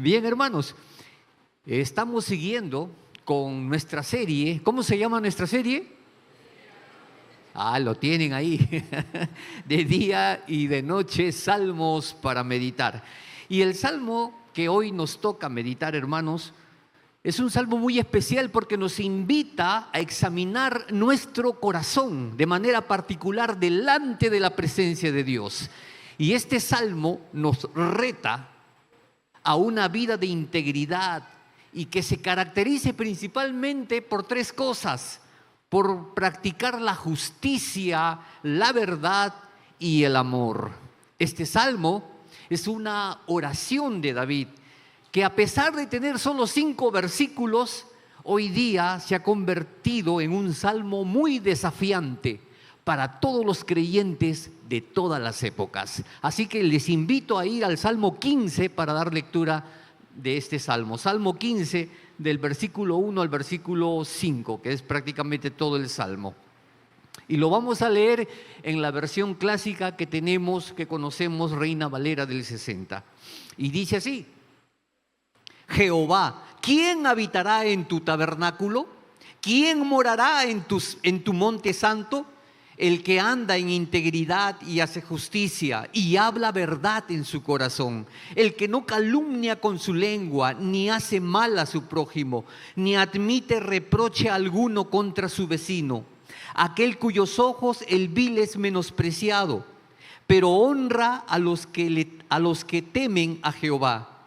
Bien, hermanos, estamos siguiendo con nuestra serie. ¿Cómo se llama nuestra serie? Lo tienen ahí. De día y de noche, salmos para meditar. Y el salmo que hoy nos toca meditar, hermanos, es un salmo muy especial porque nos invita a examinar nuestro corazón de manera particular delante de la presencia de Dios. Y este salmo nos reta a una vida de integridad y que se caracterice principalmente por tres cosas: por practicar la justicia, la verdad y el amor. Este salmo es una oración de David que, a pesar de tener solo 5 versículos, hoy día se ha convertido en un salmo muy desafiante para todos los creyentes de todas las épocas. Así que les invito a ir al Salmo 15 para dar lectura de este salmo. Salmo 15, del versículo 1 al versículo 5, que es prácticamente todo el salmo. Y lo vamos a leer en la versión clásica que tenemos, que conocemos, Reina Valera del 60. Y dice así: Jehová, ¿quién habitará en tu tabernáculo? ¿Quién morará en tu monte santo? El que anda en integridad y hace justicia y habla verdad en su corazón. El que no calumnia con su lengua, ni hace mal a su prójimo, ni admite reproche alguno contra su vecino. Aquel cuyos ojos el vil es menospreciado, pero honra a los que temen a Jehová.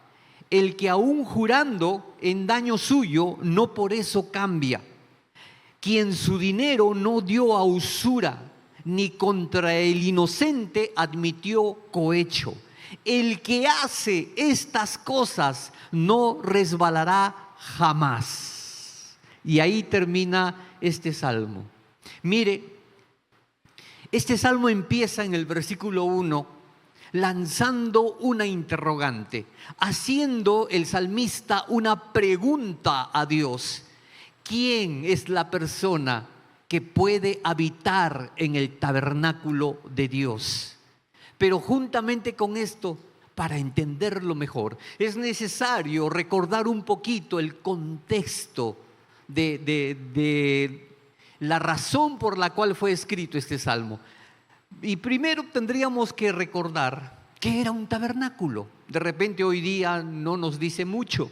El que aún jurando en daño suyo, no por eso cambia. Quien su dinero no dio a usura, ni contra el inocente admitió cohecho. El que hace estas cosas no resbalará jamás. Y ahí termina este salmo. Mire, este salmo empieza en el versículo 1 lanzando una interrogante, haciendo el salmista una pregunta a Dios. ¿Quién es la persona que puede habitar en el tabernáculo de Dios? Pero juntamente con esto, para entenderlo mejor, es necesario recordar un poquito el contexto de la razón por la cual fue escrito este salmo. Y primero tendríamos que recordar qué era un tabernáculo. De repente hoy día no nos dice mucho,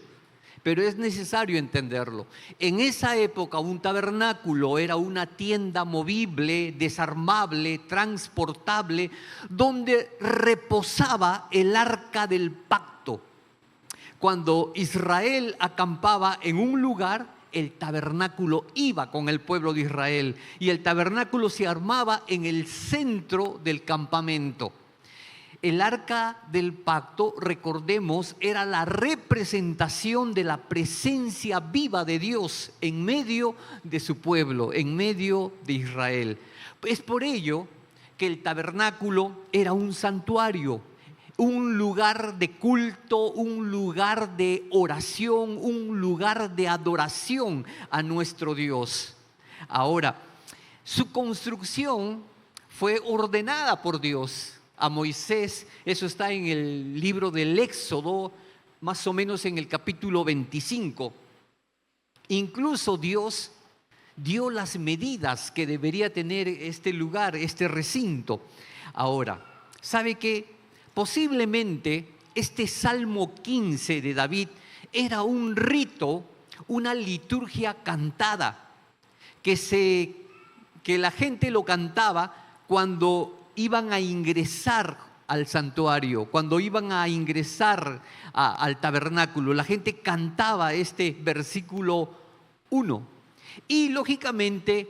pero es necesario entenderlo. En esa época un tabernáculo era una tienda movible, desarmable, transportable, donde reposaba el arca del pacto. Cuando Israel acampaba en un lugar, el tabernáculo iba con el pueblo de Israel y el tabernáculo se armaba en el centro del campamento. El arca del pacto, recordemos, era la representación de la presencia viva de Dios en medio de su pueblo, en medio de Israel. Es por ello que el tabernáculo era un santuario, un lugar de culto, un lugar de oración, un lugar de adoración a nuestro Dios. Ahora, su construcción fue ordenada por Dios a Moisés. Eso está en el libro del Éxodo, más o menos en el capítulo 25. Incluso Dios dio las medidas que debería tener este lugar, este recinto. Ahora, ¿sabe qué? Posiblemente este Salmo 15 de David era un rito, una liturgia cantada, que la gente lo cantaba cuando iban a ingresar al santuario, cuando iban a ingresar al tabernáculo. La gente cantaba este versículo 1. Y lógicamente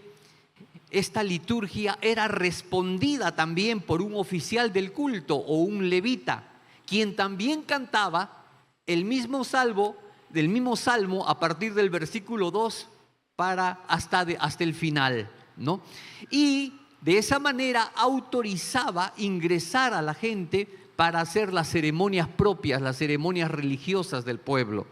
esta liturgia era respondida también por un oficial del culto o un levita, quien también cantaba del mismo salmo a partir del versículo 2 hasta el final, ¿no? Y de esa manera autorizaba ingresar a la gente para hacer las ceremonias propias, las ceremonias religiosas del pueblo.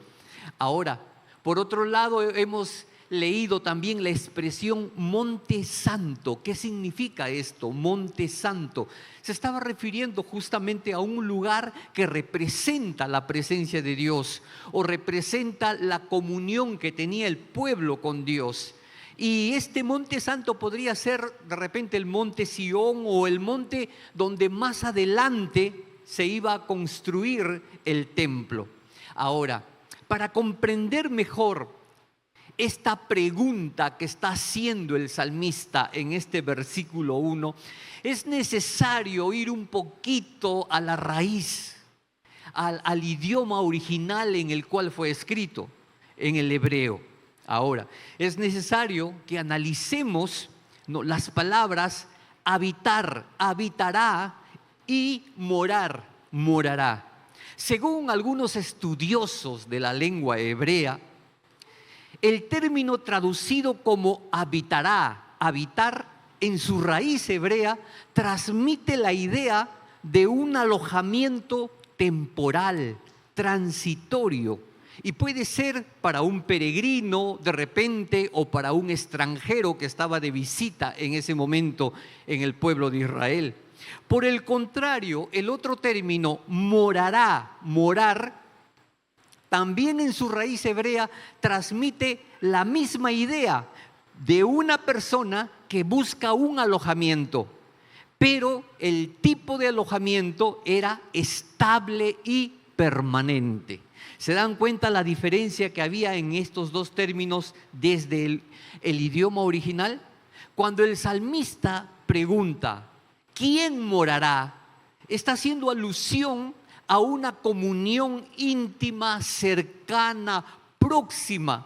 Ahora, por otro lado, hemos leído también la expresión Monte Santo. ¿Qué significa esto, Monte Santo? Se estaba refiriendo justamente a un lugar que representa la presencia de Dios o representa la comunión que tenía el pueblo con Dios. Y este Monte Santo podría ser de repente el Monte Sión o el monte donde más adelante se iba a construir el templo. Ahora, para comprender mejor esta pregunta que está haciendo el salmista en este versículo 1, es necesario ir un poquito a la raíz, al idioma original en el cual fue escrito, en el hebreo. Ahora, es necesario que analicemos, ¿no?, las palabras habitar, habitará, y morar, morará. Según algunos estudiosos de la lengua hebrea, el término traducido como habitará, habitar, en su raíz hebrea, transmite la idea de un alojamiento temporal, transitorio, y puede ser para un peregrino de repente o para un extranjero que estaba de visita en ese momento en el pueblo de Israel. Por el contrario, el otro término, morará, morar, también en su raíz hebrea transmite la misma idea de una persona que busca un alojamiento, pero el tipo de alojamiento era estable y permanente. ¿Se dan cuenta la diferencia que había en estos dos términos desde el idioma original? Cuando el salmista pregunta, ¿quién morará?, está haciendo alusión a una comunión íntima, cercana, próxima,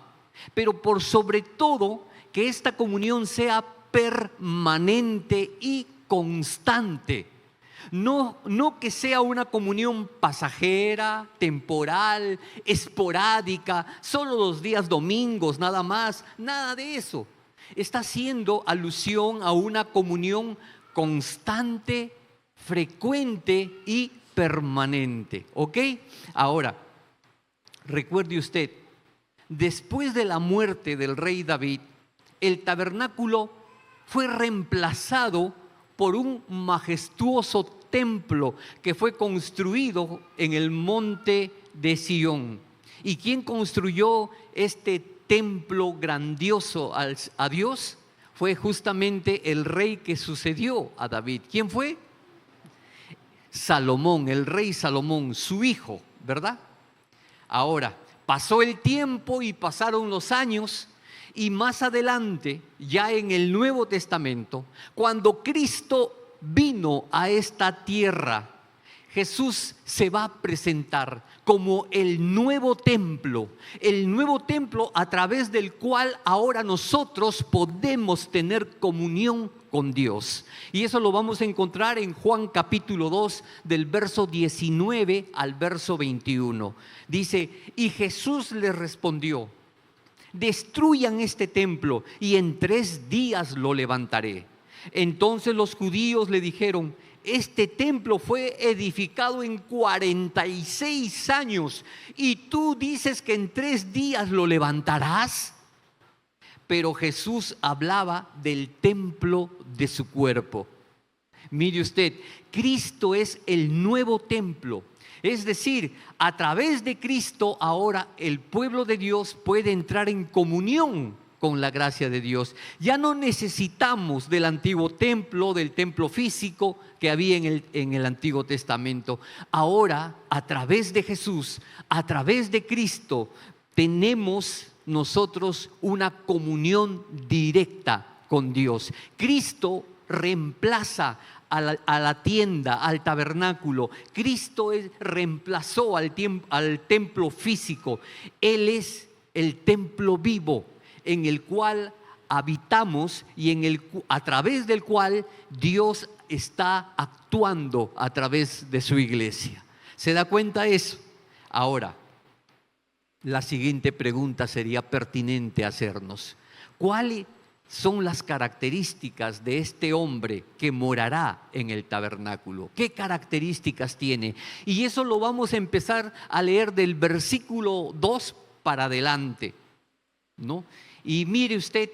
pero por sobre todo que esta comunión sea permanente y constante. No que sea una comunión pasajera, temporal, esporádica, solo los días domingos nada más, nada de eso. Está haciendo alusión a una comunión constante, frecuente y permanente. ¿Ok? Ahora, recuerde usted, después de la muerte del rey David, el tabernáculo fue reemplazado por un majestuoso templo que fue construido en el monte de Sión. ¿Y quién construyó este templo grandioso a Dios? Fue justamente el rey que sucedió a David. ¿Quién fue? Salomón, el rey Salomón, su hijo, ¿verdad? Ahora, pasó el tiempo y pasaron los años, y más adelante, ya en el Nuevo Testamento, cuando Cristo vino a esta tierra, Jesús se va a presentar como el nuevo templo a través del cual ahora nosotros podemos tener comunión con Dios. Y eso lo vamos a encontrar en Juan capítulo 2, del verso 19 al verso 21. Dice, y Jesús les respondió, destruyan este templo y en 3 días lo levantaré. Entonces los judíos le dijeron, este templo fue edificado en 46 años y tú dices que en 3 días lo levantarás. Pero Jesús hablaba del templo de su cuerpo. Mire usted, Cristo es el nuevo templo. Es decir, a través de Cristo ahora el pueblo de Dios puede entrar en comunión con la gracia de Dios. Ya no necesitamos del antiguo templo, del templo físico que había en el Antiguo Testamento. Ahora, a través de Jesús, a través de Cristo, tenemos nosotros una comunión directa con Dios. Cristo reemplaza a la tienda, al tabernáculo. Cristo reemplazó al templo físico. Él es el templo vivo en el cual habitamos y a través del cual Dios está actuando a través de su iglesia. ¿Se da cuenta eso? Ahora, la siguiente pregunta sería pertinente hacernos. ¿Cuáles son las características de este hombre que morará en el tabernáculo? ¿Qué características tiene? Y eso lo vamos a empezar a leer del versículo 2 para adelante, ¿no? Y mire usted,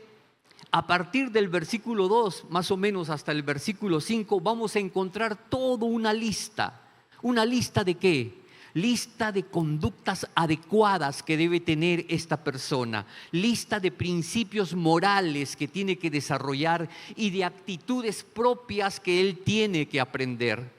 a partir del versículo 2, más o menos hasta el versículo 5, vamos a encontrar toda una lista. ¿Una lista de qué? Lista de conductas adecuadas que debe tener esta persona, lista de principios morales que tiene que desarrollar y de actitudes propias que él tiene que aprender,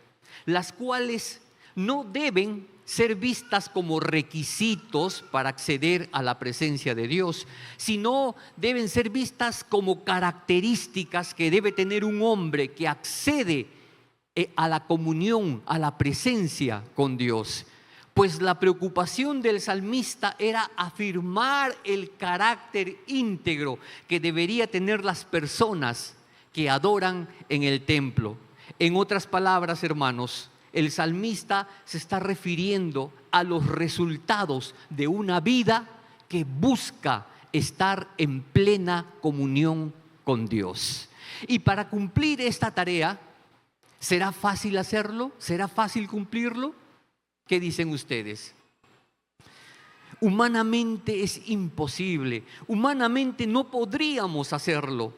las cuales no deben ser vistas como requisitos para acceder a la presencia de Dios, sino deben ser vistas como características que debe tener un hombre que accede a la comunión, a la presencia con Dios. Pues la preocupación del salmista era afirmar el carácter íntegro que debería tener las personas que adoran en el templo. En otras palabras, hermanos, el salmista se está refiriendo a los resultados de una vida que busca estar en plena comunión con Dios. Y para cumplir esta tarea, ¿será fácil hacerlo? ¿Será fácil cumplirlo? ¿Qué dicen ustedes? Humanamente es imposible. Humanamente no podríamos hacerlo.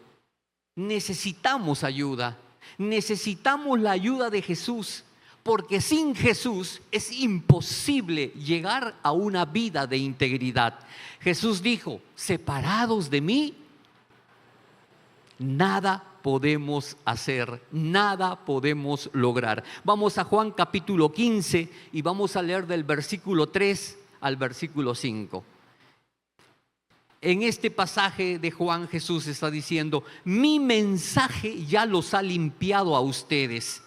Necesitamos ayuda. Necesitamos la ayuda de Jesús. Porque sin Jesús es imposible llegar a una vida de integridad. Jesús dijo: separados de mí, nada podemos hacer, nada podemos lograr. Vamos a Juan capítulo 15 y vamos a leer del versículo 3 al versículo 5. En este pasaje de Juan, Jesús está diciendo: mi mensaje ya los ha limpiado a ustedes.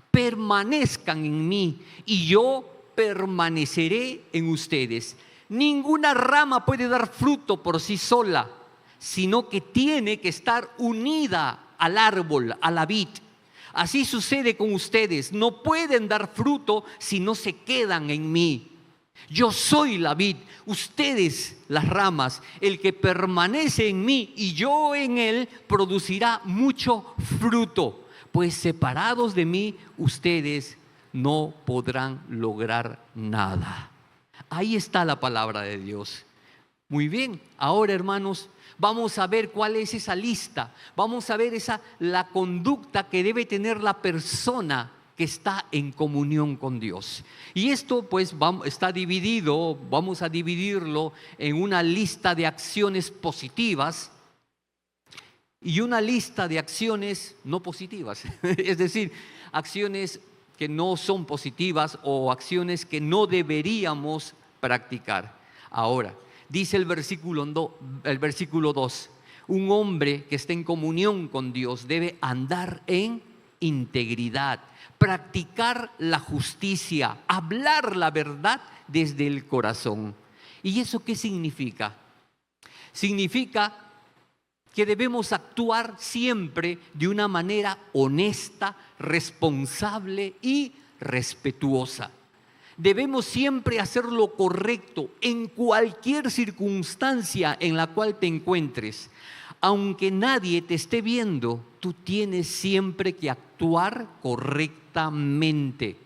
Permanezcan en mí y yo permaneceré en ustedes. Ninguna rama puede dar fruto por sí sola, sino que tiene que estar unida al árbol, a la vid. Así sucede con ustedes. No pueden dar fruto si no se quedan en mí. Yo soy la vid, ustedes las ramas. El que permanece en mí y yo en él producirá mucho fruto. Pues separados de mí, ustedes no podrán lograr nada. Ahí está la palabra de Dios. Muy bien, ahora hermanos, vamos a ver cuál es esa lista. Vamos a ver la conducta que debe tener la persona que está en comunión con Dios. Y esto pues está dividido, vamos a dividirlo en una lista de acciones positivas y una lista de acciones no positivas, es decir, acciones que no son positivas o acciones que no deberíamos practicar. Ahora, dice el versículo 2, un hombre que esté en comunión con Dios debe andar en integridad, practicar la justicia, hablar la verdad desde el corazón. ¿Y eso qué significa? Significa que debemos actuar siempre de una manera honesta, responsable y respetuosa. Debemos siempre hacer lo correcto en cualquier circunstancia en la cual te encuentres. Aunque nadie te esté viendo, tú tienes siempre que actuar correctamente.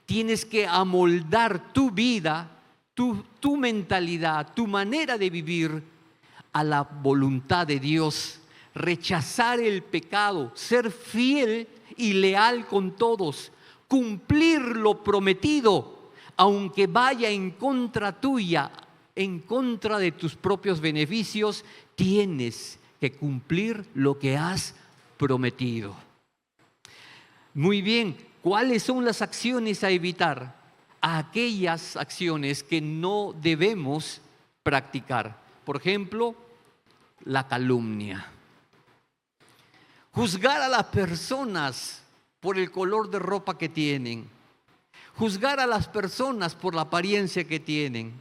Tienes que amoldar tu vida, tu mentalidad, tu manera de vivir a la voluntad de Dios, rechazar el pecado, ser fiel y leal con todos, cumplir lo prometido, aunque vaya en contra tuya, en contra de tus propios beneficios, tienes que cumplir lo que has prometido. Muy bien, ¿cuáles son las acciones a evitar? Aquellas acciones que no debemos practicar. Por ejemplo, la calumnia. Juzgar a las personas por el color de ropa que tienen. Juzgar a las personas por la apariencia que tienen.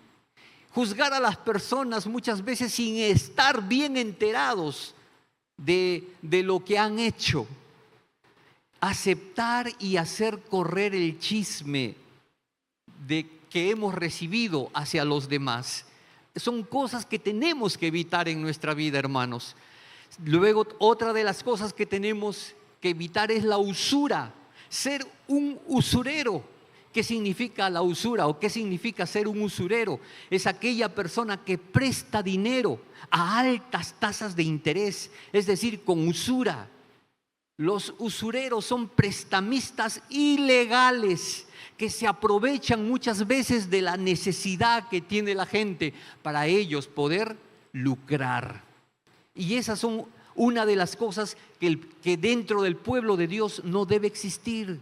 Juzgar a las personas muchas veces sin estar bien enterados de lo que han hecho. Aceptar y hacer correr el chisme que hemos recibido hacia los demás. Son cosas que tenemos que evitar en nuestra vida, hermanos. Luego, otra de las cosas que tenemos que evitar es la usura. Ser un usurero. ¿Qué significa la usura o qué significa ser un usurero? Es aquella persona que presta dinero a altas tasas de interés, es decir, con usura. Los usureros son prestamistas ilegales que se aprovechan muchas veces de la necesidad que tiene la gente para ellos poder lucrar. Y esas son una de las cosas que dentro del pueblo de Dios no debe existir.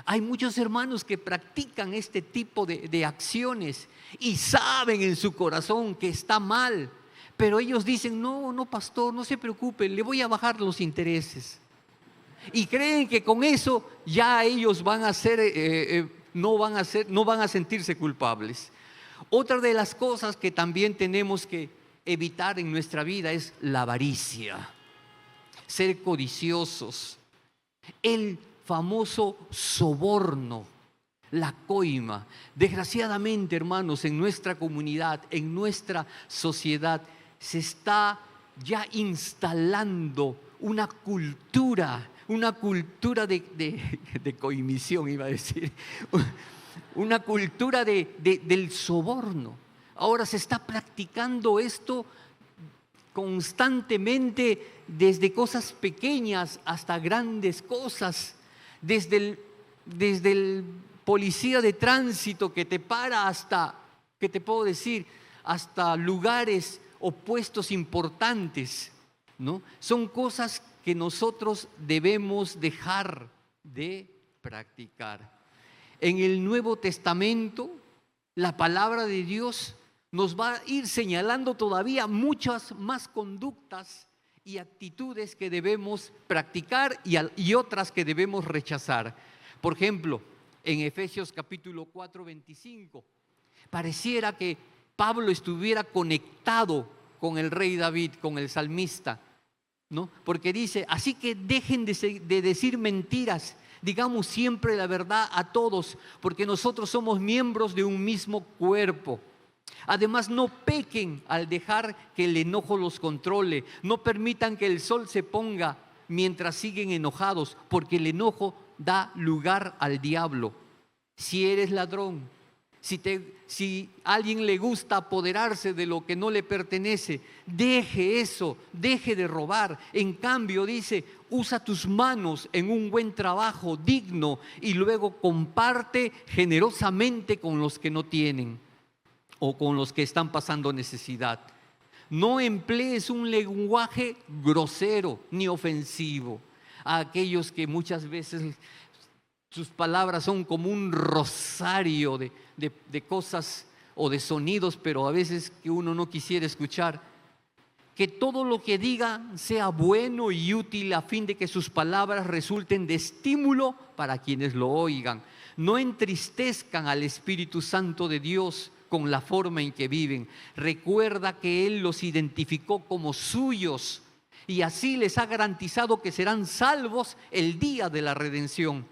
Hay muchos hermanos que practican este tipo de acciones y saben en su corazón que está mal, pero ellos dicen, no, pastor, no se preocupe, le voy a bajar los intereses. Y creen que con eso ya ellos van a ser, no van a sentirse culpables. Otra de las cosas que también tenemos que evitar en nuestra vida es la avaricia, ser codiciosos, el famoso soborno, la coima. Desgraciadamente, hermanos, en nuestra comunidad, en nuestra sociedad, se está ya instalando una cultura de coimisión, iba a decir, una cultura del soborno. Ahora se está practicando esto constantemente, desde cosas pequeñas hasta grandes cosas, desde el policía de tránsito que te para hasta, ¿qué te puedo decir?, hasta lugares o puestos importantes, ¿no? Son cosas que nosotros debemos dejar de practicar. En el Nuevo Testamento, la palabra de Dios nos va a ir señalando todavía muchas más conductas y actitudes que debemos practicar y otras que debemos rechazar. Por ejemplo, en Efesios capítulo 4, 25, pareciera que Pablo estuviera conectado con el rey David, con el salmista, ¿no? Porque dice, así que dejen de decir mentiras, digamos siempre la verdad a todos, porque nosotros somos miembros de un mismo cuerpo. Además, no pequen al dejar que el enojo los controle. No permitan que el sol se ponga mientras siguen enojados, porque el enojo da lugar al diablo. Si eres ladrón, si a alguien le gusta apoderarse de lo que no le pertenece, deje eso, deje de robar. En cambio, dice, usa tus manos en un buen trabajo digno y luego comparte generosamente con los que no tienen o con los que están pasando necesidad. No emplees un lenguaje grosero ni ofensivo a aquellos que muchas veces sus palabras son como un rosario de cosas o de sonidos, pero a veces que uno no quisiera escuchar. Que todo lo que diga sea bueno y útil a fin de que sus palabras resulten de estímulo para quienes lo oigan. No entristezcan al Espíritu Santo de Dios con la forma en que viven. Recuerda que Él los identificó como suyos y así les ha garantizado que serán salvos el día de la redención.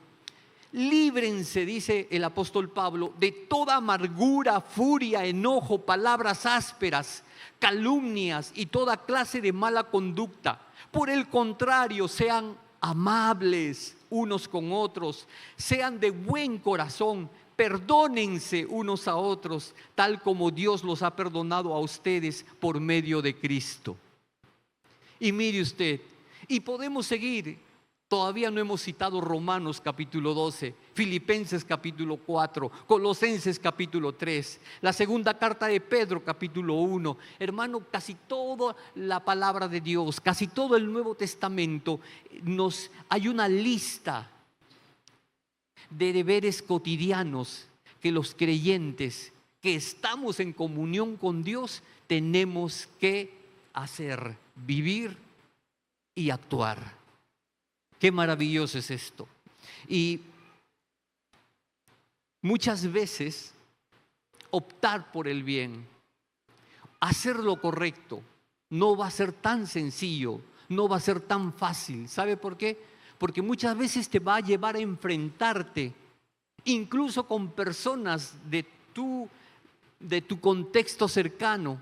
Líbrense, dice el apóstol Pablo, de toda amargura, furia, enojo, palabras ásperas, calumnias y toda clase de mala conducta. Por el contrario, sean amables unos con otros, sean de buen corazón, perdónense unos a otros, tal como Dios los ha perdonado a ustedes por medio de Cristo. Y mire usted, y podemos seguir. Todavía no hemos citado Romanos capítulo 12, Filipenses capítulo 4, Colosenses capítulo 3, la segunda carta de Pedro capítulo 1. Hermano, casi toda la palabra de Dios, casi todo el Nuevo Testamento, hay una lista de deberes cotidianos que los creyentes que estamos en comunión con Dios tenemos que hacer, vivir y actuar. Qué maravilloso es esto. Y muchas veces optar por el bien, hacer lo correcto, no va a ser tan sencillo, no va a ser tan fácil. ¿Sabe por qué? Porque muchas veces te va a llevar a enfrentarte, incluso con personas de tu contexto cercano.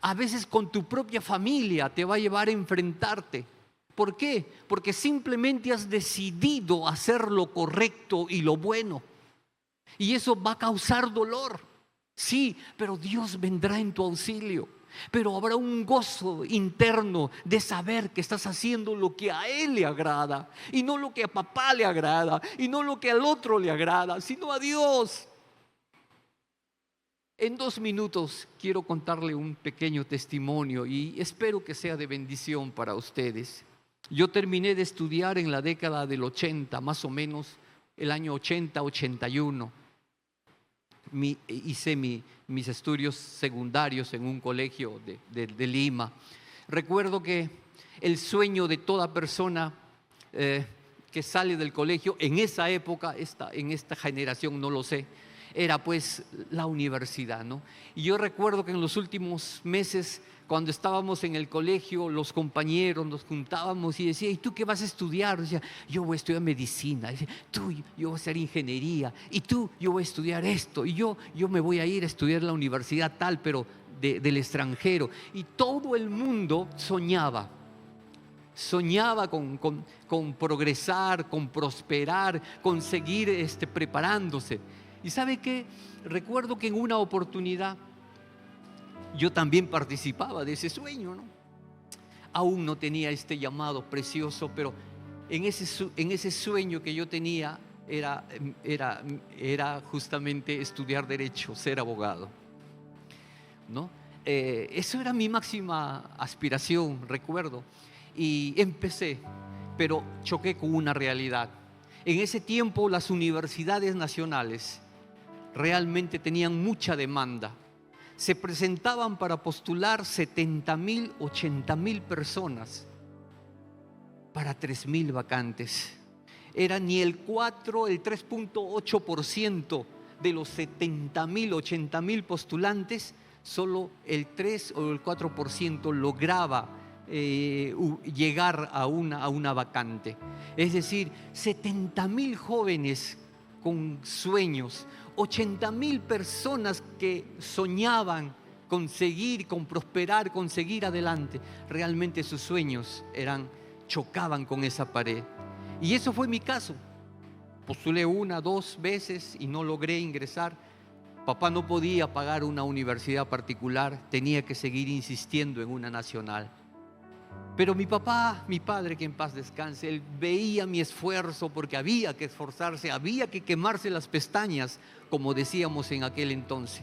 A veces con tu propia familia te va a llevar a enfrentarte. ¿Por qué? Porque simplemente has decidido hacer lo correcto y lo bueno. Y eso va a causar dolor. Sí, pero Dios vendrá en tu auxilio. Pero habrá un gozo interno de saber que estás haciendo lo que a Él le agrada, y no lo que a papá le agrada, y no lo que al otro le agrada, sino a Dios. En 2 minutos quiero contarle un pequeño testimonio y espero que sea de bendición para ustedes. Yo terminé de estudiar en la década del 80, más o menos el año 80, 81. Hice mis estudios secundarios en un colegio de Lima. Recuerdo que el sueño de toda persona que sale del colegio en esa época, en esta generación no lo sé, era pues la universidad, ¿no? Y yo recuerdo que en los últimos meses, cuando estábamos en el colegio, los compañeros nos juntábamos y decía: ¿y tú qué vas a estudiar? Decía: yo voy a estudiar medicina. Decía: tú, yo voy a hacer ingeniería. Y tú, yo voy a estudiar esto. Y yo me voy a ir a estudiar en la universidad tal, pero del extranjero. Y todo el mundo soñaba con progresar, con prosperar, con seguir preparándose. ¿Y sabe qué? Recuerdo que en una oportunidad yo también participaba de ese sueño, ¿no? Aún no tenía este llamado precioso, pero en ese sueño que yo tenía era justamente estudiar derecho, ser abogado, ¿no? Eso era mi máxima aspiración, recuerdo. Y empecé, pero choqué con una realidad. En ese tiempo las universidades nacionales realmente tenían mucha demanda. Se presentaban para postular 70,000, 80,000 personas para 3,000 vacantes. Era ni el 3.8% de los 70,000, 80,000 postulantes, solo el 3 o el 4% lograba llegar a una vacante. Es decir, 70,000 jóvenes con sueños, 80,000 personas que soñaban con seguir, con prosperar, con seguir adelante. Realmente sus sueños chocaban con esa pared. Y eso fue mi caso. Postulé 1, 2 veces y no logré ingresar. Papá no podía pagar una universidad particular, tenía que seguir insistiendo en una nacional. Pero mi padre, que en paz descanse, él veía mi esfuerzo, porque había que esforzarse, había que quemarse las pestañas, como decíamos en aquel entonces.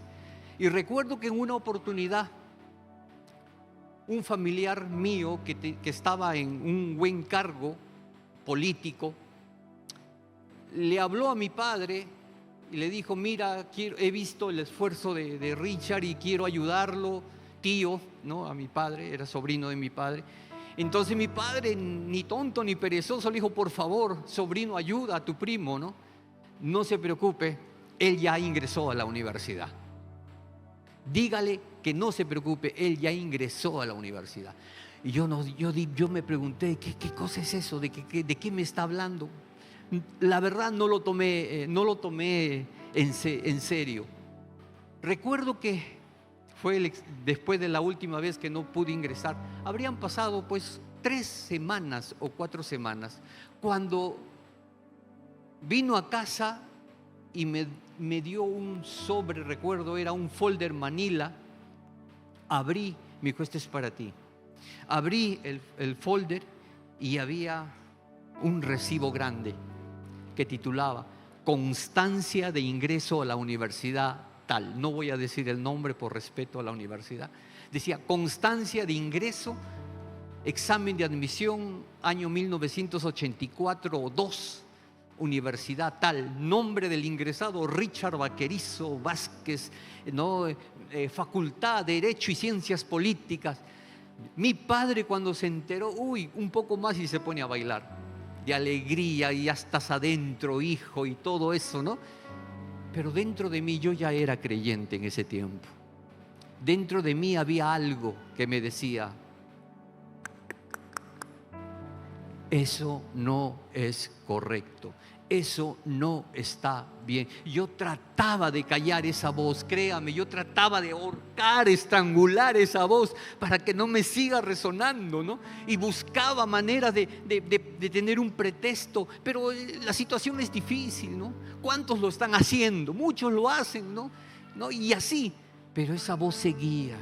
Y recuerdo que en una oportunidad, un familiar mío que estaba en un buen cargo político, le habló a mi padre y le dijo: mira, he visto el esfuerzo de Richard y quiero ayudarlo, tío, ¿no? A mi padre, era sobrino de mi padre. Entonces mi padre, ni tonto ni perezoso, le dijo: por favor, sobrino, ayuda a tu primo, ¿no? No se preocupe, él ya ingresó a la universidad. Dígale que no se preocupe, él ya ingresó a la universidad. Y yo me pregunté: ¿qué cosa es eso? ¿De qué me está hablando? La verdad no lo tomé en serio. Recuerdo que fue después de la última vez que no pude ingresar. Habrían pasado pues 3 semanas o 4 semanas, cuando vino a casa y me dio un sobre, recuerdo, era un folder manila. Abrí, me dijo: este es para ti. Abrí el folder y había un recibo grande que titulaba: constancia de ingreso a la universidad tal. No voy a decir el nombre por respeto a la universidad. Decía: constancia de ingreso, examen de admisión, año 1984 o 2, universidad tal, nombre del ingresado Richard Vaquerizo Vázquez, ¿no? Facultad de Derecho y Ciencias Políticas. Mi padre, cuando se enteró, un poco más y se pone a bailar de alegría, y ya estás adentro, hijo, y todo eso, ¿no? Pero dentro de mí, yo ya era creyente en ese tiempo. Dentro de mí había algo que me decía: eso no es correcto, Eso no está bien. Yo trataba de callar esa voz, créame, yo trataba de ahorcar, estrangular esa voz para que no me siga resonando, ¿no? Y buscaba maneras de tener un pretexto, pero la situación es difícil, ¿no? ¿Cuántos lo están haciendo? Muchos lo hacen, ¿no? Y así, pero esa voz seguía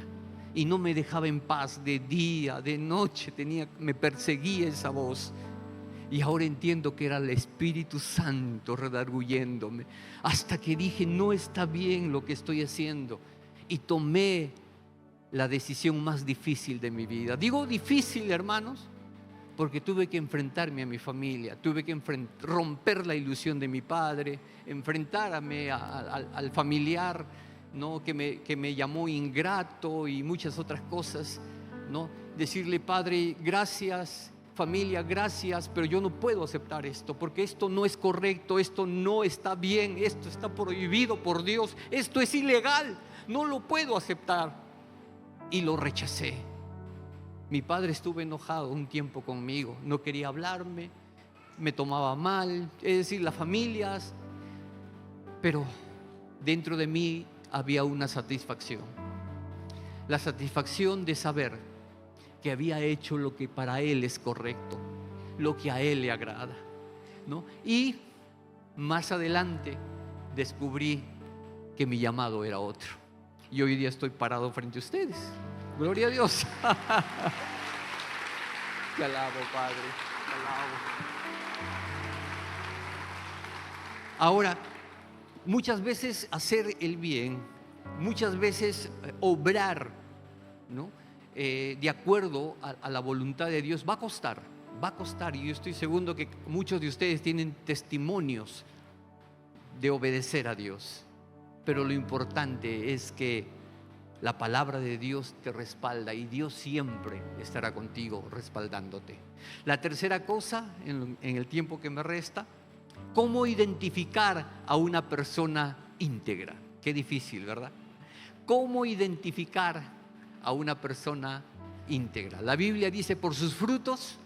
y no me dejaba en paz de día, de noche, me perseguía esa voz. Y ahora entiendo que era el Espíritu Santo redarguyéndome, hasta que dije, no está bien lo que estoy haciendo. Y tomé la decisión más difícil de mi vida. Digo difícil, hermanos, porque tuve que enfrentarme a mi familia, tuve que romper la ilusión de mi padre, enfrentarme al familiar, ¿no? que me llamó ingrato y muchas otras cosas, ¿no? Decirle, Padre, gracias. Familia, gracias, pero yo no puedo aceptar esto, porque esto no es correcto, esto no está bien, esto está prohibido por Dios, esto es ilegal, no lo puedo aceptar. Y lo rechacé. Mi padre estuvo enojado un tiempo conmigo, no quería hablarme, me tomaba mal, es decir, las familias, pero dentro de mí había una satisfacción, la satisfacción de saber que había hecho lo que para Él es correcto, lo que a Él le agrada, ¿no? Y más adelante descubrí que mi llamado era otro. Y hoy día estoy parado frente a ustedes. Gloria a Dios. Te alabo, Padre, te alabo. Ahora, muchas veces hacer el bien, muchas veces obrar, ¿no? De acuerdo a la voluntad de Dios, va a costar, y yo estoy seguro que muchos de ustedes tienen testimonios de obedecer a Dios, pero lo importante es que la palabra de Dios te respalda y Dios siempre estará contigo respaldándote. La tercera cosa, en el tiempo que me resta, ¿cómo identificar a una persona íntegra? Qué difícil, ¿verdad? ¿Cómo identificar a una persona íntegra? La Biblia dice, por sus frutos.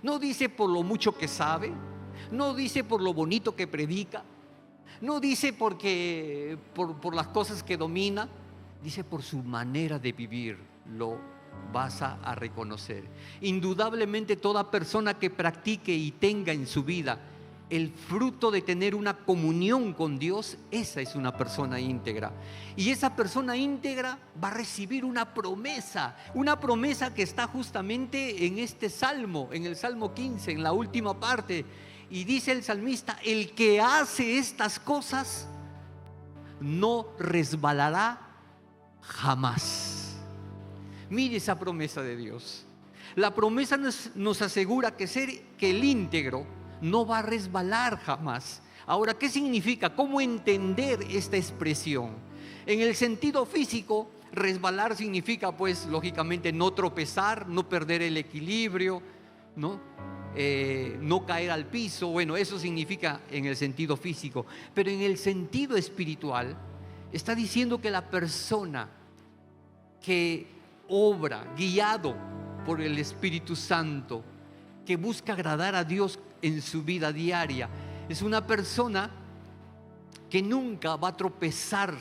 No dice por lo mucho que sabe, no dice por lo bonito que predica, no dice porque por las cosas que domina, dice por su manera de vivir. Lo vas a reconocer. Indudablemente toda persona que practique y tenga en su vida el fruto de tener una comunión con Dios, esa es una persona íntegra. Y esa persona íntegra va a recibir una promesa que está justamente en este salmo, en el Salmo 15, en la última parte. Y dice el salmista, el que hace estas cosas no resbalará jamás. Mire esa promesa de Dios. La promesa nos asegura que el íntegro no va a resbalar jamás. Ahora, ¿qué significa? ¿Cómo entender esta expresión? En el sentido físico, resbalar significa, pues, lógicamente, no tropezar, no perder el equilibrio, ¿no? No caer al piso. Bueno, eso significa en el sentido físico. Pero en el sentido espiritual, está diciendo que la persona que obra, guiado por el Espíritu Santo, que busca agradar a Dios en su vida diaria, es una persona que nunca va a tropezar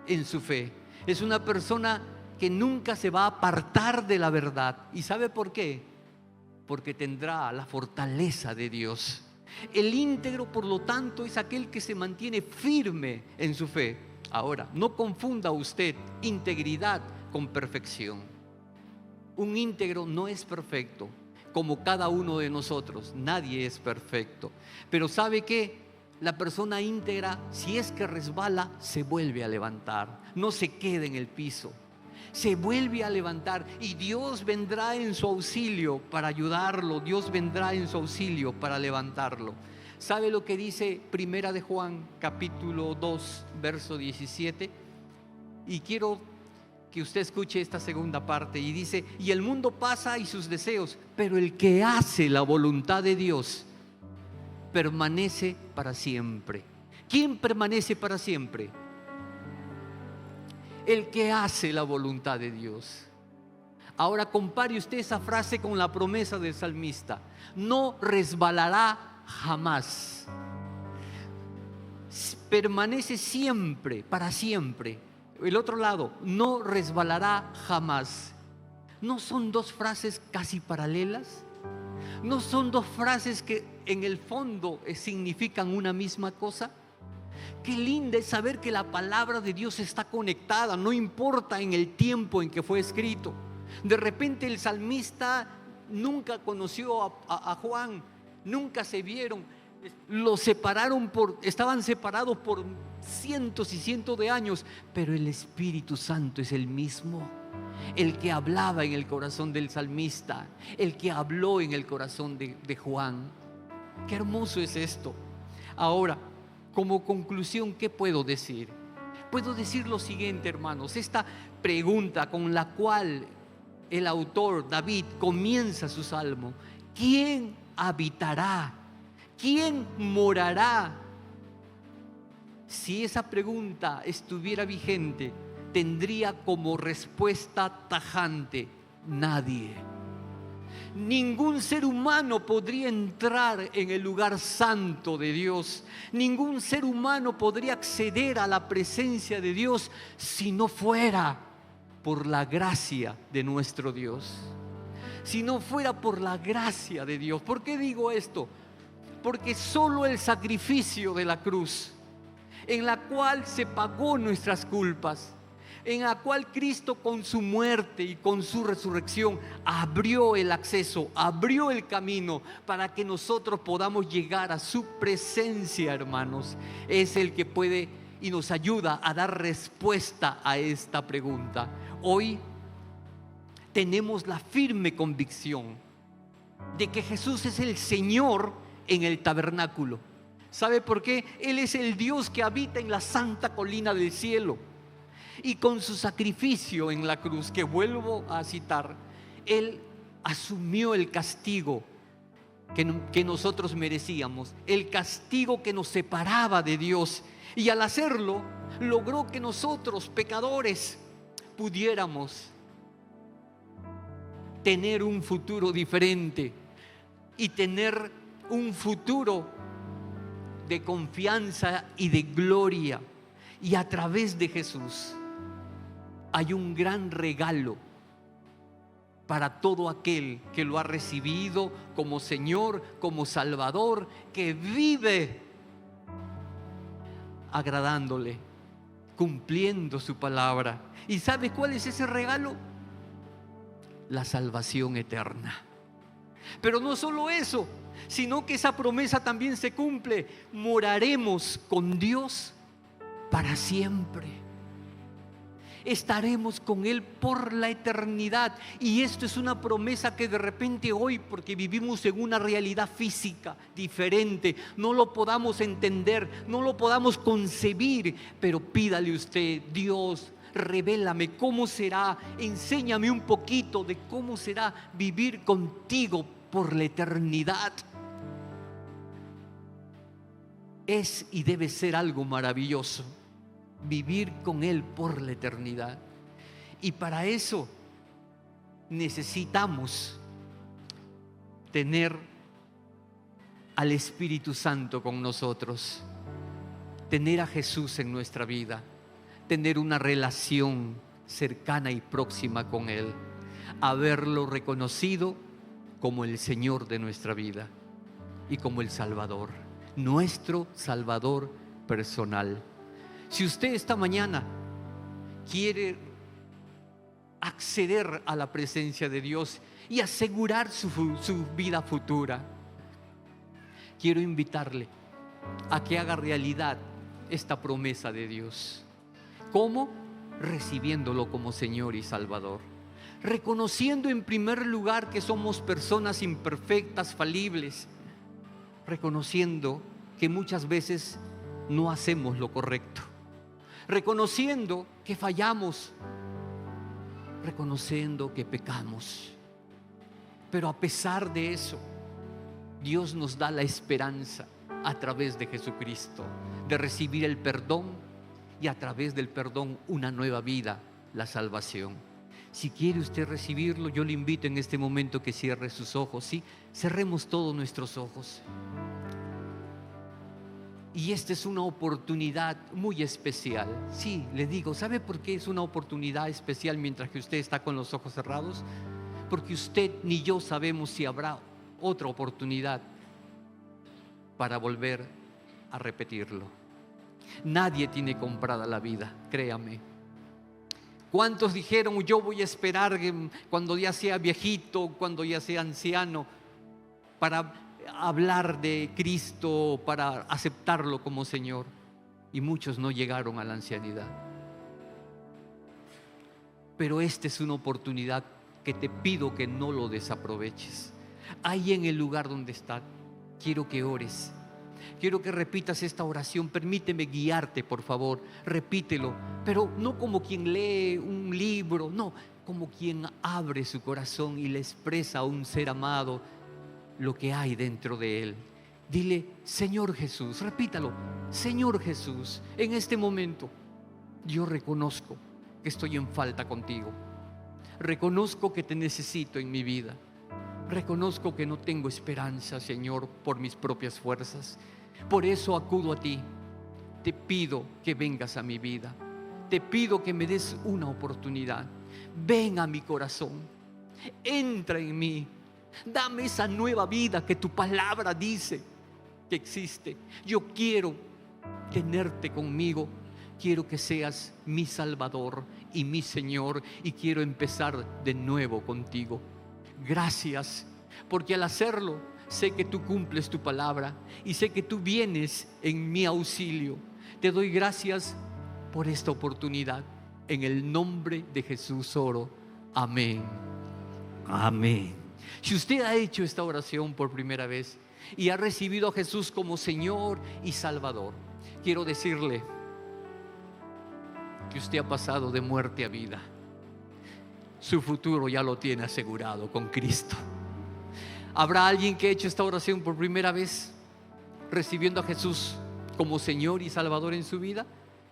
en su fe. Es una persona que nunca se va a apartar de la verdad. ¿Y sabe por qué? Porque tendrá la fortaleza de Dios. El íntegro, por lo tanto, es aquel que se mantiene firme en su fe. Ahora, no confunda usted integridad con perfección. Un íntegro no es perfecto, como cada uno de nosotros. Nadie es perfecto. Pero ¿sabe qué? La persona íntegra, si es que resbala, se vuelve a levantar. No se queda en el piso. Se vuelve a levantar y Dios vendrá en su auxilio para ayudarlo. Dios vendrá en su auxilio para levantarlo. ¿Sabe lo que dice Primera de Juan, capítulo 2, verso 17? Y quiero que usted escuche esta segunda parte. Y dice, y el mundo pasa y sus deseos, pero el que hace la voluntad de Dios permanece para siempre. ¿Quién permanece para siempre? El que hace la voluntad de Dios. Ahora compare usted esa frase con la promesa del salmista: no resbalará jamás. Permanece siempre, para siempre. El otro lado, no resbalará jamás. ¿No son dos frases casi paralelas? ¿No son dos frases que en el fondo significan una misma cosa? Qué linda es saber que la palabra de Dios está conectada, no importa en el tiempo en que fue escrito. De repente el salmista nunca conoció a Juan, nunca se vieron, estaban separados por cientos y cientos de años, pero el Espíritu Santo es el mismo, el que hablaba en el corazón del salmista, el que habló en el corazón de Juan. Qué hermoso es esto. Ahora, como conclusión, ¿qué puedo decir? Puedo decir lo siguiente, hermanos. Esta pregunta con la cual el autor David comienza su salmo: ¿quién habitará? ¿Quién morará? Si esa pregunta estuviera vigente, tendría como respuesta tajante: nadie. Ningún ser humano podría entrar en el lugar santo de Dios. Ningún ser humano podría acceder a la presencia de Dios si no fuera por la gracia de nuestro Dios. Si no fuera por la gracia de Dios. ¿Por qué digo esto? Porque solo el sacrificio de la cruz, en la cual se pagó nuestras culpas, en la cual Cristo con su muerte y con su resurrección abrió el acceso, abrió el camino para que nosotros podamos llegar a su presencia, hermanos, es el que puede y nos ayuda a dar respuesta a esta pregunta. Hoy tenemos la firme convicción de que Jesús es el Señor en el tabernáculo. ¿Sabe por qué? Él es el Dios que habita en la santa colina del cielo. Y con su sacrificio en la cruz, que vuelvo a citar, Él asumió el castigo que nosotros merecíamos, el castigo que nos separaba de Dios. Y al hacerlo, logró que nosotros, pecadores, pudiéramos tener un futuro diferente y tener un futuro de confianza y de gloria. Y a través de Jesús hay un gran regalo para todo aquel que lo ha recibido como Señor, como Salvador, que vive agradándole, cumpliendo su palabra. ¿Y sabe cuál es ese regalo? La salvación eterna. Pero no solo eso, sino que esa promesa también se cumple: moraremos con Dios para siempre. Estaremos con Él por la eternidad. Y esto es una promesa que de repente hoy, porque vivimos en una realidad física diferente, no lo podamos entender, no lo podamos concebir. Pero pídale usted: Dios, revélame cómo será, enséñame un poquito de cómo será vivir contigo por la eternidad. Es y debe ser algo maravilloso vivir con Él por la eternidad. Y para eso necesitamos tener al Espíritu Santo con nosotros, tener a Jesús en nuestra vida, tener una relación cercana y próxima con Él, haberlo reconocido como el Señor de nuestra vida y como el Salvador, nuestro Salvador personal. Si usted esta mañana quiere acceder a la presencia de Dios y asegurar su vida futura, quiero invitarle a que haga realidad esta promesa de Dios. ¿Cómo? Recibiéndolo como Señor y Salvador, reconociendo en primer lugar que somos personas imperfectas, falibles, reconociendo que muchas veces no hacemos lo correcto, reconociendo que fallamos, reconociendo que pecamos. Pero a pesar de eso, Dios nos da la esperanza a través de Jesucristo de recibir el perdón y a través del perdón una nueva vida, la salvación. Si quiere usted recibirlo, yo le invito en este momento que cierre sus ojos. ¿Sí? Cerremos todos nuestros ojos. Y esta es una oportunidad muy especial. Sí, le digo, ¿sabe por qué es una oportunidad especial mientras que usted está con los ojos cerrados? Porque usted ni yo sabemos si habrá otra oportunidad para volver a repetirlo. Nadie tiene comprada la vida, créame. ¿Cuántos dijeron, yo voy a esperar cuando ya sea viejito, cuando ya sea anciano, para hablar de Cristo, para aceptarlo como Señor? Y muchos no llegaron a la ancianidad. Pero esta es una oportunidad que te pido que no lo desaproveches. Ahí en el lugar donde estás, quiero que ores. Quiero que repitas esta oración. Permíteme guiarte, por favor. Repítelo, pero no como quien lee un libro, no, como quien abre su corazón y le expresa a un ser amado lo que hay dentro de él. Dile, Señor Jesús, repítalo, Señor Jesús, en este momento yo reconozco que estoy en falta contigo. Reconozco que te necesito en mi vida. Reconozco que no tengo esperanza, Señor, por mis propias fuerzas. Por eso acudo a ti. Te pido que vengas a mi vida. Te pido que me des una oportunidad. Ven a mi corazón. Entra en mí. Dame esa nueva vida que tu palabra dice que existe. Yo quiero tenerte conmigo. Quiero que seas mi Salvador y mi Señor, y quiero empezar de nuevo contigo. Gracias, porque al hacerlo sé que tú cumples tu palabra y sé que tú vienes en mi auxilio. Te doy gracias por esta oportunidad. En el nombre de Jesús oro. Amén. Amén. Si usted ha hecho esta oración por primera vez y ha recibido a Jesús como Señor y Salvador, quiero decirle que usted ha pasado de muerte a vida. Su futuro ya lo tiene asegurado con Cristo. ¿Habrá alguien que ha hecho esta oración por primera vez, recibiendo a Jesús como Señor y Salvador en su vida?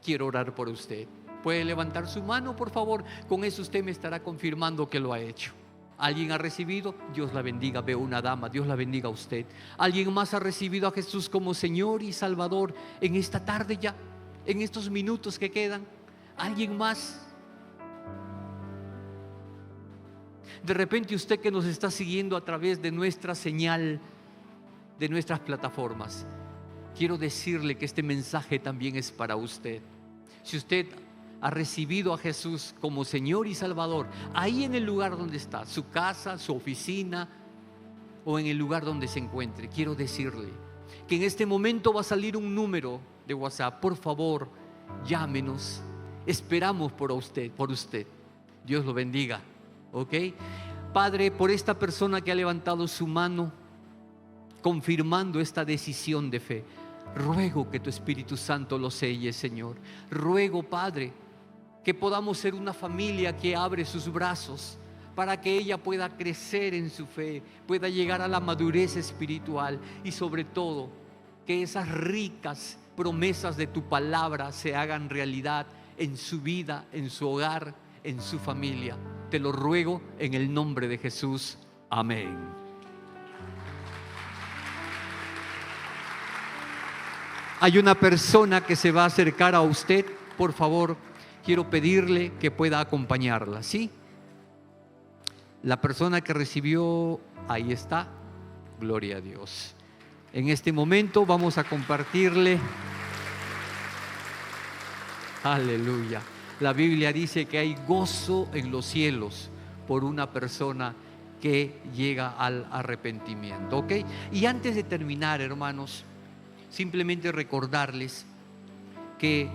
Quiero orar por usted. ¿Puede levantar su mano, por favor? Con eso usted me estará confirmando que lo ha hecho. ¿Alguien ha recibido? Dios la bendiga. Veo una dama. Dios la bendiga a usted. ¿Alguien más ha recibido a Jesús como Señor y Salvador en esta tarde ya? En estos minutos que quedan. ¿Alguien más? De repente usted que nos está siguiendo a través de nuestra señal, de nuestras plataformas, quiero decirle que este mensaje también es para usted. Si usted ha recibido a Jesús como Señor y Salvador, ahí en el lugar donde está, su casa, su oficina o en el lugar donde se encuentre, quiero decirle que en este momento va a salir un número de WhatsApp. Por favor, llámenos. Esperamos por usted. Dios lo bendiga. ¿Ok? Padre, por esta persona que ha levantado su mano, confirmando esta decisión de fe, ruego que tu Espíritu Santo lo selle, Señor. Ruego, Padre, que podamos ser una familia que abre sus brazos para que ella pueda crecer en su fe, pueda llegar a la madurez espiritual y sobre todo que esas ricas promesas de tu palabra se hagan realidad en su vida, en su hogar, en su familia. Te lo ruego en el nombre de Jesús. Amén. Hay una persona que se va a acercar a usted. Por favor, quiero pedirle que pueda acompañarla, ¿sí? La persona que recibió, ahí está. Gloria a Dios. En este momento vamos a compartirle. Aleluya. La Biblia dice que hay gozo en los cielos por una persona que llega al arrepentimiento, ¿ok? Y antes de terminar, hermanos, simplemente recordarles que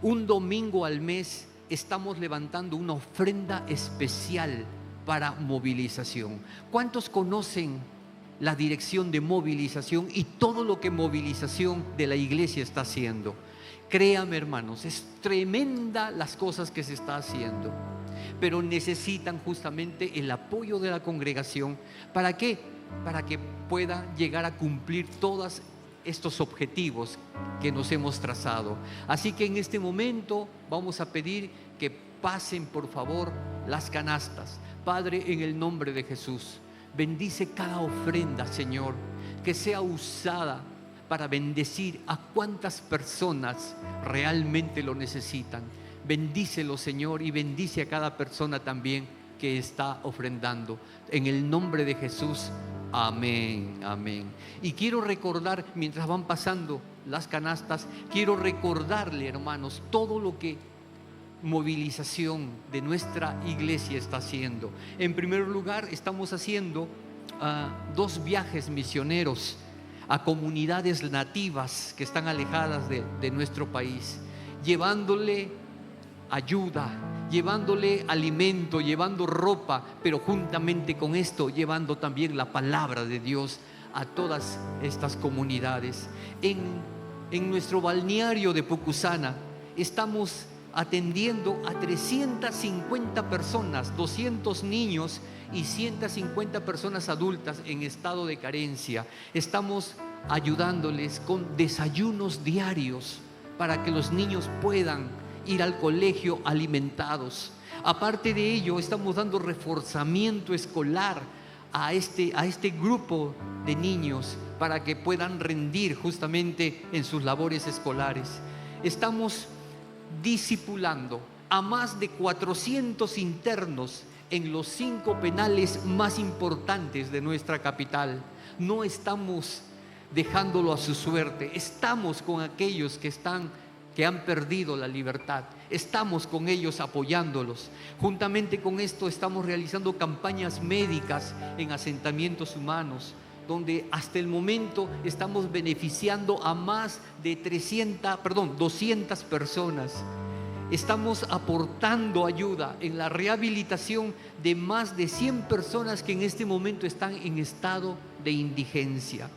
un domingo al mes estamos levantando una ofrenda especial para movilización. ¿Cuántos conocen la dirección de movilización y todo lo que movilización de la iglesia está haciendo? Créame, hermanos, es tremenda las cosas que se está haciendo, pero necesitan justamente el apoyo de la congregación. ¿Para qué? Para que pueda llegar a cumplir todos estos objetivos que nos hemos trazado. Así que en este momento vamos a pedir que pasen por favor las canastas. Padre, en el nombre de Jesús, bendice cada ofrenda, Señor, que sea usada para bendecir a cuantas personas realmente lo necesitan. Bendícelo, Señor, y bendice a cada persona también que está ofrendando. En el nombre de Jesús, amén, amén. Y quiero recordar, mientras van pasando las canastas, quiero recordarle, hermanos, todo lo que movilización de nuestra iglesia está haciendo. En primer lugar, estamos haciendo 2 viajes misioneros a comunidades nativas que están alejadas de nuestro país, llevándole ayuda, llevándole alimento, llevando ropa, pero juntamente con esto llevando también la palabra de Dios a todas estas comunidades. En nuestro balneario de Pucusana estamos atendiendo a 350 personas, 200 niños y 150 personas adultas en estado de carencia. Estamos ayudándoles con desayunos diarios para que los niños puedan ir al colegio alimentados. Aparte de ello, estamos dando reforzamiento escolar a este grupo de niños para que puedan rendir justamente en sus labores escolares. Estamos discipulando a más de 400 internos en los 5 penales más importantes de nuestra capital. No estamos dejándolo a su suerte, estamos con aquellos que han perdido la libertad, estamos con ellos apoyándolos. Juntamente con esto estamos realizando campañas médicas en asentamientos humanos, donde hasta el momento estamos beneficiando a más de 200 personas. Estamos aportando ayuda en la rehabilitación de más de 100 personas que en este momento están en estado de indigencia.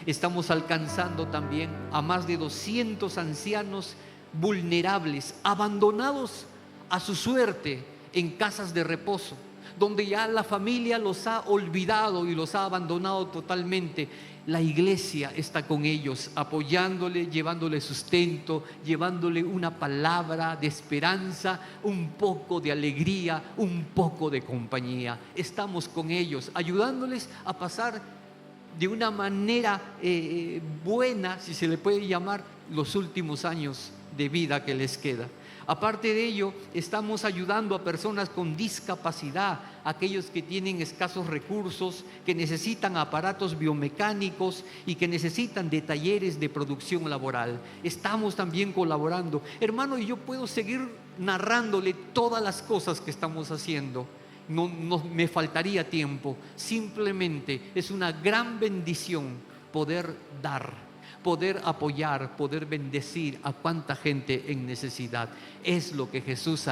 Estamos alcanzando también a más de 200 ancianos vulnerables, abandonados a su suerte en casas de reposo, donde ya la familia los ha olvidado y los ha abandonado totalmente. La iglesia está con ellos, apoyándole, llevándole sustento, llevándole una palabra de esperanza, un poco de alegría, un poco de compañía. Estamos con ellos, ayudándoles a pasar de una manera buena, si se le puede llamar, los últimos años de vida que les queda. Aparte de ello, estamos ayudando a personas con discapacidad, aquellos que tienen escasos recursos, que necesitan aparatos biomecánicos y que necesitan de talleres de producción laboral. Estamos también colaborando. Hermano, y yo puedo seguir narrándole todas las cosas que estamos haciendo. No me faltaría tiempo. Simplemente es una gran bendición poder dar, poder apoyar, poder bendecir a cuánta gente en necesidad. Es lo que Jesús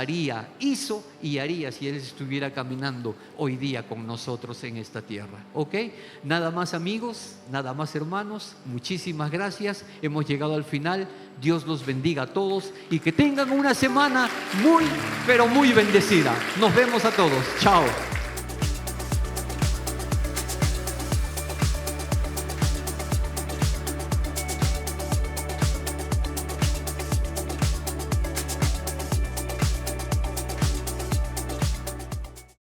hizo y haría si Él estuviera caminando hoy día con nosotros en esta tierra. ¿Ok? Nada más, amigos, nada más, hermanos. Muchísimas gracias. Hemos llegado al final. Dios los bendiga a todos y que tengan una semana muy, pero muy bendecida. Nos vemos a todos. Chao.